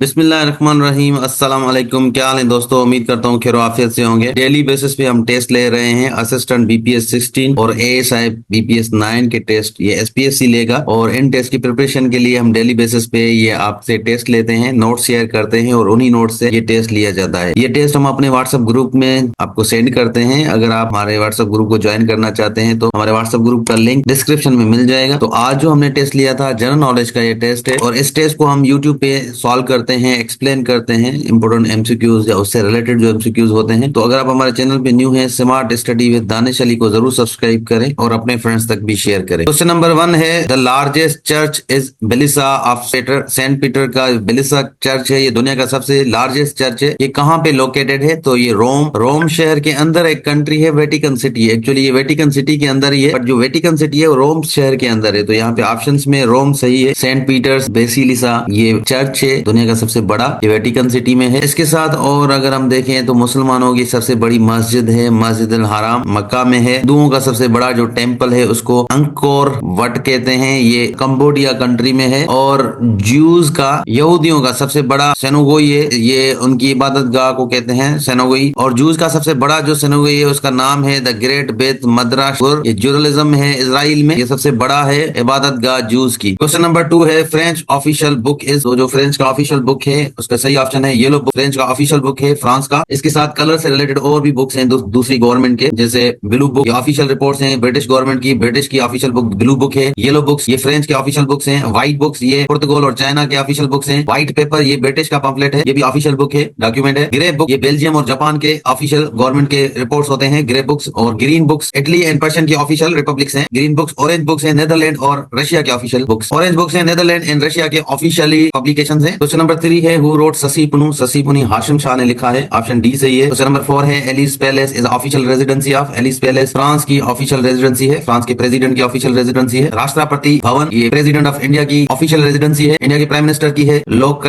बिस्मिल्लाहिर्रहमानिर्रहीम। अस्सलाम वालेकुम। क्या हाल है दोस्तों? उम्मीद करता हूँ खैर आफियत से होंगे। डेली बेसिस पे हम टेस्ट ले रहे हैं असिस्टेंट बीपीएस 16 और एएसआई बीपीएस 9 के टेस्ट ये एसपीएससी लेगा। और इन टेस्ट की प्रिपरेशन के लिए हम डेली बेसिस पे ये आपसे टेस्ट लेते हैं, नोट शेयर करते हैं और उन्हीं नोट से ये टेस्ट लिया जाता है। ये टेस्ट हम अपने व्हाट्सएप ग्रुप में आपको सेंड करते हैं। अगर आप हमारे व्हाट्सएप ग्रुप को ज्वाइन करना चाहते हैं तो हमारे व्हाट्सएप ग्रुप का लिंक डिस्क्रिप्शन में मिल जाएगा। तो आज जो हमने टेस्ट लिया था जनरल नॉलेज का ये टेस्ट है और इस टेस्ट को हम यूट्यूब पे सॉल्व करते हैं, एक्सप्लेन करते हैं इंपोर्टेंट एमसीक्यूज या उससे रिलेटेड जो एमसीक्यूज होते हैं। तो अगर आप हमारे चैनल पे न्यू है, smart study with Danish Ali को जरूर सब्सक्राइब करें और अपने फ्रेंड्स तक भी शेयर करें। क्वेश्चन नंबर 1 है the largest church is basilica of Saint Peter का बेलिसा चर्च है, ये दुनिया का सबसे लार्जेस्ट चर्च है। ये कहाँ पे लोकेटेड है? तो ये रोम शहर के अंदर एक कंट्री है वेटिकन सिटी। एक्चुअली ये वेटिकन सिटी के अंदर ही है, बट जो वेटिकन सिटी है वो रोम शहर के अंदर है। तो यहाँ पे ऑप्शंस में रोम सही है। सेंट पीटर्स बेसिलिसा ये चर्च है, दुनिया का सबसे बड़ा, ये वेटिकन सिटी में है। इसके साथ और अगर हम देखें तो मुसलमानों की सबसे बड़ी मस्जिद है मस्जिद अल हराम, मक्का में है। हिंदुओं का सबसे बड़ा जो टेम्पल है उसको अंकोर वट कहते हैं, ये कंबोडिया कंट्री में है। और ज्यूज का, यहूदियों का सबसे बड़ा सेनोगोई है, ये उनकी इबादत गाह को कहते हैं सेनोगोई। और ज्यूज का सबसे बड़ा जो सेनोगोई है उसका नाम है द ग्रेट बेत मद्रास, ये जुरलिज्म में है इजराइल में, ये सबसे बड़ा है इबादत गाह ज्यूज की। क्वेश्चन नंबर 2 है फ्रेंच ऑफिशियल बुक इज, जो फ्रेंच का ऑफिशियल बुक है उसका सही ऑप्शन है येलो बुक। फ्रेंच का ऑफिशियल बुक है फ्रांस का। इसके साथ कलर से रिलेटेड और भी बुक्स हैं दूसरी गवर्नमेंट के, जैसे ब्लू बुक, ये ऑफिशियल रिपोर्ट्स हैं ब्रिटिश गवर्नमेंट की, ब्रिटिश की ऑफिशियल बुक ब्लू बुक है। येलो बुक्स ये फ्रेंच के ऑफिशियल बुक्स हैं। व्हाइट बुक्स ये पुर्तगाल और चाइना के ऑफिशियल बुक्स हैं। व्हाइट पेपर ये ब्रिटिश का पम्फलेट है, ये भी ऑफिशियल बुक है, डॉक्यूमेंट है। ग्रे बुक ये बेल्जियम और जापान के ऑफिशियल गवर्नमेंट के रिपोर्ट्स होते हैं, ग्रे बुक्स। और green books Italy and Persian की ऑफिशियल रिपब्लिक्स हैं, ग्रीन बुक्स। ऑरेंज बुक्स है नेदरलैंड और रशिया के ऑफिशियल बुक्स, ऑरेंज बुक्स है नेदरलैंड एंड रशिया के ऑफिशियली पब्लिकेशंस हैं। क्वेश्चन नंबर 3 है हु रोट ससीपुनु, ससीपुनी हाशिम शाह ने लिखा है, ऑप्शन डी सही है। क्वेश्चन नंबर 4 है Elysee palace is official residency of, Elysee palace France की ऑफिशियल रेजिडेंसी है, फ्रांस के प्रेसिडेंट की ऑफिशियल रेजिडेंसी है। राष्ट्रपति भवन ये प्रेसिडेंट ऑफ इंडिया की ऑफिशियल रेजिडेंसी है, इंडिया के प्राइम मिनिस्टर की है। लोक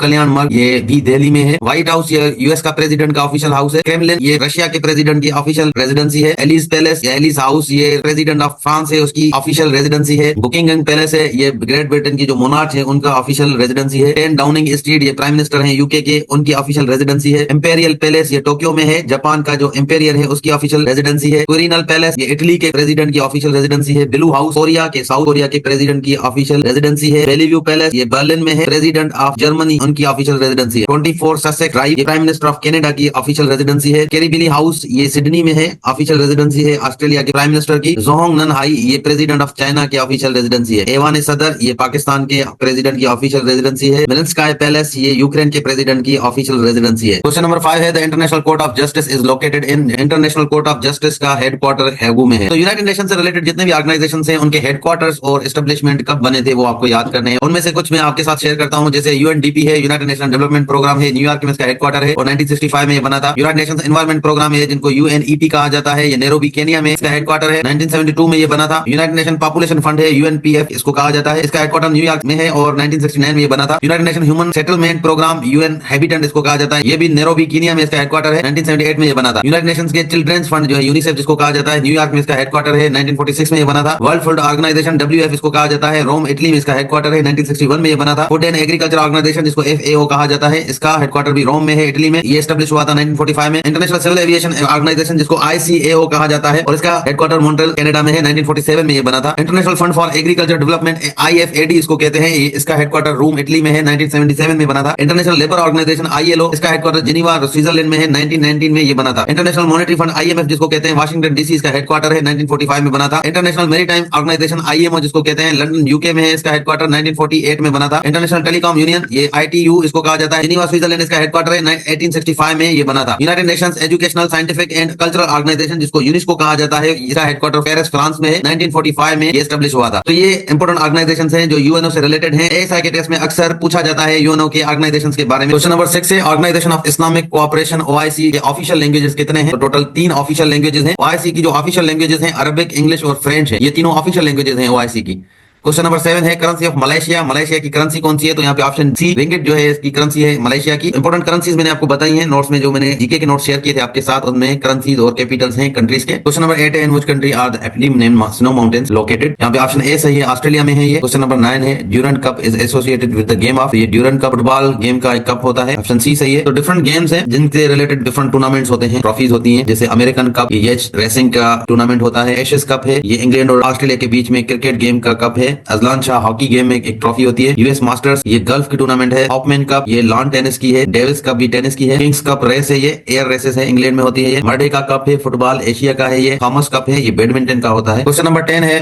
कल्याण मार्ग ये भी दिल्ली में है। व्हाइट हाउस ये यूएस का प्रेसिडेंट का ऑफिशियल हाउस है। क्रेमलिन ये रशिया के प्रेसिडेंट की ऑफिशियल रेजिडेंसी है। एलिस पैलेस या एलिस हाउस ये प्रेसिडेंट ऑफ फ्रांस है उसकी ऑफिशियल रेजिडेंसी है। बुकिंगहम पैलेस है ये ग्रेट ब्रिटेन की जो मोनार्च है उनका ऑफिशियल रेजिडेंसी है। 10 डाउनिंग स्ट्रीट ये प्राइम मिनिस्टर है यूके के, उनकी ऑफिशियल रेजिडेंसी है। इंपेरियल पैलेस ये टोक्यो में है, जापान का जो इंपेरियर है उसकी ऑफिशियल रेजिडेंसी है। क्विरिनल पैलेस ये इटली के प्रेसिडेंट की ऑफिशियल रेजिडेंसी है। ब्लू हाउस कोरिया के, साउथ कोरिया के प्रेसिडेंट की ऑफिशियल रेजिडेंसी है। बेलीव्यू पैलेस ये बर्लिन में है, प्रेसिडेंट ऑफ जर्मनी उनकी ऑफिशियल रेजिडेंसी है। 24 ससेक्स ड्राइव ये प्राइम मिनिस्टर ऑफ कनाडा की ऑफिशियल रेजिडेंसी है। कैरिबिली हाउस ये सिडनी में है, ऑफिशियल रेजिडेंसी है ऑस्ट्रेलिया के प्राइम मिनिस्टर की। जोहोंग नन हाई ये प्रेसिडेंट ऑफ चाइना के ऑफिशियल रेजिडेंसी है। एवान सदर ये पाकिस्तान के प्रेसिडेंट की ऑफिशियल रेजिडेंसी है। मिलिंस्काई पैलेस ये यूक्रेन के प्रेसिडेंट की ऑफिशियल रेजिडेंसी है। क्वेश्चन नंबर 5 है the international court of justice is located in, international court of justice का हेडक्वार्टर हैगू में है। तो यूनाइटेड नेशन से रिलेटेड जितने भी ऑर्गेनाइजेशंस हैं उनके हेडक्वार्टर्स और एस्टेब्लिशमेंट कब बने थे वो आपको याद करने हैं। उनमें से कुछ मैं आपके साथ शेयर करता हूं, जैसे यूएनडीपी है, यूनाइटेड नेशन डेवलपमेंट प्रोग्राम है, न्यूयॉर्क में इसका हेडक्वार्टर है और 1965 में ये बना था। यूनाइटेड नेशंस एनवायरमेंट प्रोग्राम है जिनको यूएनईपी कहा जाता है, ये नैरोबी केनिया में इसका हेडक्वार्टर है, 1972 में ये बना था। यूनाइटेड नेशन पॉपुलेशन फंड है यूएनपीएफ इसको कहा जाता है, इसका हेडक्वार्टर न्यूयॉर्क में है और 1969 में ये बना था। United Nation human settlement programme UN habitant इसको कहा जाता है, ये भी नैरोबी केनिया में इसका हेडक्वार्टर है, 1978 में ये बना था। यूनाइटेड नेशंस के चिल्ड्रंस फंड जो है यूनिसेफ जिसको कहा जाता है, न्यूयॉर्क में इसका हेडक्वार्टर है, 1946 में ये बना था। वर्ल्ड फूड ऑर्गेनाइजेशन डब्ल्यूएफ इसको कहा जाता है, रोम इटली में इसका हेडक्वार्टर है, 1961 में ये बना था। फूड एंड एग्रीकल्चर ऑर्गेनाइजेशन जिसको एफएओ कहा जाता है, इसका हेडक्वार्टर भी रोम में है, इटली में, ये एस्टेब्लिश हुआ था 1945 में। इंटरनेशनल सिविल एविएशन ऑर्गेनाइजेशन जिसको आईसीएओ कहा जाता है और इसका हेडक्वार्टर मॉन्ट्रियल कनाडा में है, 1947 में ये बना था। International fund for agriculture development IFAD इसको कहते हैं, इसका हेडक्वार्टर रोम इटली में है, 1977 में बना था। इंटरनेशनल लेबर ऑर्गेनाइजेशन आईएलओ इसका हेडक्वार्टर जिनीवा स्विट्जरलैंड में है, 1919 में ये बना था। इंटरनेशनल मॉनेटरी फंड आईएमएफ जिसको कहते हैं वाशिंगटन डीसी इसका हेडक्वार्टर है, 1945 में बना था। इंटरनेशनल मैरीटाइम ऑर्गेनाइजेशन आईएमओ जिसको कहते हैं लंदन यूके में है, इसका हेडक्वार्टर 1948 में बना था। इंटरनेशनल टेलीकॉम यूनियन ये आईटीयू इसको कहा जाता है, जिनीवा स्विट्जरलैंड इसका हेडक्वार्टर है, 1865 में ये बना था। United Nations educational scientific and cultural organisation जिसको यूनेस्को कहा जाता है, इसका हेडक्वार्टर पेरिस फ्रांस में है, 1945 में ये एस्टेब्लिश हुआ था। तो ये इंपोर्टेंट ऑर्गेनाइजेशंस हैं जो यूएनओ से रिलेटेड हैं। एएसआई के टेस्ट में अक्सर पूछा जाता है यूएनओ के ऑर्गेनाइजेशंस के बारे में। क्वेश्चन नंबर 6 है organisation of Islamic cooperation OIC के ऑफिशियल लैंग्वेजेस कितने हैं? तो टोटल 3 ऑफिशियल लैंग्वेजेस हैं। ओआईसी की जो ऑफिशियल लैंग्वेजेस हैं अरबिक, इंग्लिश और फ्रेंच है, ये तीनों ऑफिशियल लैंग्वेजेस हैं ओआईसी की। क्वेश्चन नंबर 7 है करेंसी ऑफ मलेशिया। मलेशिया की करेंसी कौन सी है? तो यहाँ पे ऑप्शन सी रिंगिट जो है इसकी करेंसी है मलेशिया की। इंपोर्टेंट करेंसीज मैंने आपको बताई है नोट्स में, जो मैंने जीके के नोट्स शेयर किए थे आपके साथ, उनमें करेंसीज और कैपिटल्स हैं कंट्रीज के। क्वेश्चन नंबर 8 है in which country are the eponym name snow mountains located? यहाँ पे ऑप्शन ए सही है, ऑस्ट्रेलिया में है ये। क्वेश्चन नंबर 9 है Durand cup is associated with the game of? ये ड्यूरेंट कप फुटबॉल गेम का एक कप होता है, ऑप्शन सी सही है। तो डिफरेंट गेम्स हैं जिनसे रिलेटेड डिफरेंट टूर्नामेंट्स होते हैं, ट्रॉफीज होती हैं, जैसे अमेरिकन कप ये रेसिंग का टूर्नामेंट होता है, एशेज कप है ये इंग्लैंड और ऑस्ट्रेलिया के बीच में क्रिकेट गेम का कप है, अजलान शाह हॉकी गेम में एक ट्रॉफी होती है, यूएस मास्टर्स ये गल्फ की टूर्नामेंट है, हॉपमैन कप ये लॉन टेनिस की है, डेविस कप भी टेनिस की है, किंग्स कप रेस है ये एयर रेसेस है इंग्लैंड में होती है, ये मर्डे का कप है फुटबॉल एशिया का है, ये थॉमस कप है ये बैडमिंटन का होता है। क्वेश्चन नंबर 10 है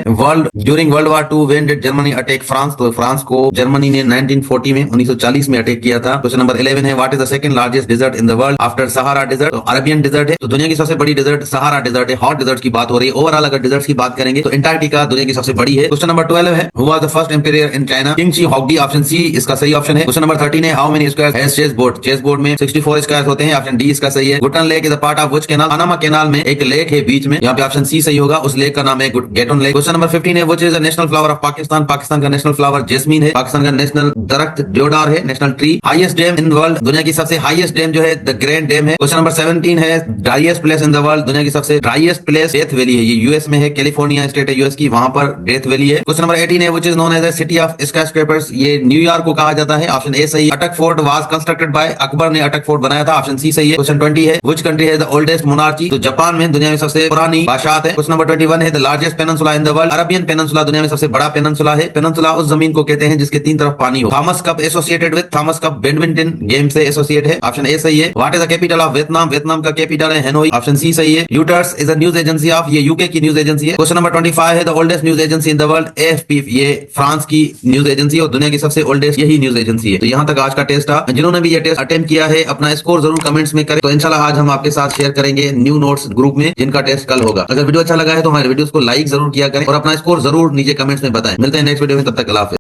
during world war 2 when did Germany attack France? तो फ्रांस को जर्मनी ने 1940 में 1940 में अटैक किया था। क्वेश्चन नंबर 11 है what is the second largest desert in the world after Sahara desert? तो अरेबियन डेजर्ट है। तो दुनिया की सबसे बड़ी डेजर्ट सहारा डेजर्ट है, हॉट डेजर्ट की बात हो रही है। ओवरऑल अगर डेजर्ट की बात करेंगे तो अंटार्कटिका दुनिया की सबसे बड़ी है। क्वेश्चन नंबर 12 है who was the first empire in China? King Shi Huangdi, option C इसका सही ऑप्शन है। क्वेश्चन नंबर 13 है how many squares has chess board? Chess board में 64 स्क्वायर्स होते हैं, ऑप्शन डी इसका सही है। Gatun lake is a part of which canal? Panama canal में एक लेक है बीच में, यहाँ पे ऑप्शन सी सही होगा, उस लेक का नाम है गेटन लेक। क्वेश्चन नंबर 15 है which is the national flower of Pakistan? Pakistan का नेशनल फ्लावर जैस्मीन है, पाकिस्तान का नेशनल दरख्त देवदार है, national tree. Highest dam in world, दुनिया की सबसे हाईएस्ट डैम जो है द ग्रैंड डैम है। क्वेश्चन नंबर 17 है driest place in the world, दुनिया की सबसे ड्राइएस्ट प्लेस डेथ वैली है, ये यूएस में है, कैलिफोर्निया स्टेट है यूएस की, वहां पर डेथ वैली है। क्वेश्चन नंबर 18 है which is known as the city of skyscrapers? ये न्यूयॉर्क को कहा जाता है, ऑप्शन ए सही है। Attock fort was constructed by, Akbar ने अटक फोर्ट बनाया था, ऑप्शन सी सही है। क्वेश्चन 20 है which country has the oldest monarchy? तो जापान में दुनिया में सबसे पुरानी बादशाहत है। क्वेश्चन नंबर 21 है the largest peninsula in the world? Arabian peninsula दुनिया में सबसे बड़ा पेनिनसुला है। पेनिनसुला उस जमीन को कहते हैं जिसके तीन तरफ पानी हो। Thomas Cup associated with? Thomas Cup badminton game से एसोसिएट है, ऑप्शन ए सही है। What is the capital of Vietnam? Vietnam का कैपिटल है हैनोई, ऑप्शन सी सही है। Reuters is a news agency of? ये यूके की न्यूज एजेंसी है। क्वेश्चन नंबर 25 है the oldest news agency in the world? AFP ये फ्रांस की न्यूज एजेंसी है और दुनिया की सबसे ओल्डेस्ट यही न्यूज एजेंसी है। तो यहाँ तक आज का टेस्ट था। जिन्होंने भी ये टेस्ट अटेम्प्ट किया है अपना स्कोर जरूर कमेंट्स में करें, तो इंशाल्लाह आज हम आपके साथ शेयर करेंगे न्यू नोट्स ग्रुप में जिनका टेस्ट कल होगा। अगर वीडियो अच्छा लगा है तो हमारे वीडियोस को लाइक जरूर किया करें और अपना स्कोर जरूर नीचे कमेंट्स में बताएं। मिलते हैं नेक्स्ट वीडियो में, तब तक अल्लाह हाफिज़।